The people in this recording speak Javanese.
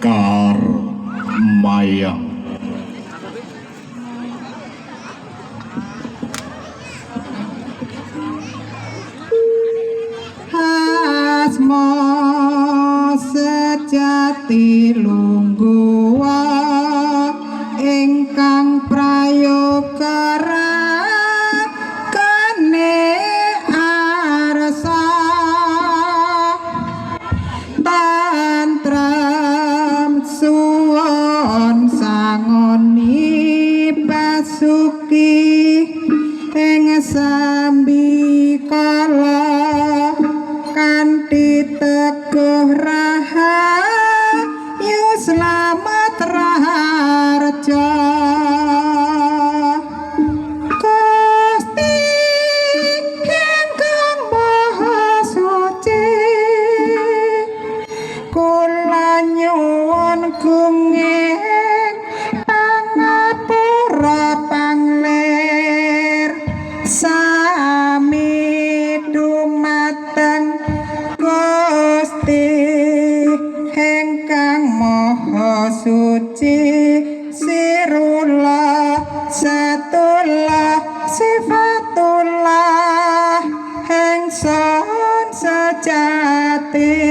Sekar Mayang. Asma sejati lungguwa ingkang prayokara kene arsa tantram suwon sangoni pasuki ing sambi kala kanthi teguh rahayu slamet raharja Gusti ingkang maha suci kula nyuwun gunging pangapura panglir sami dumateng Gusti ingkang maha suci sirullah satullah sifatullah ingsun sejati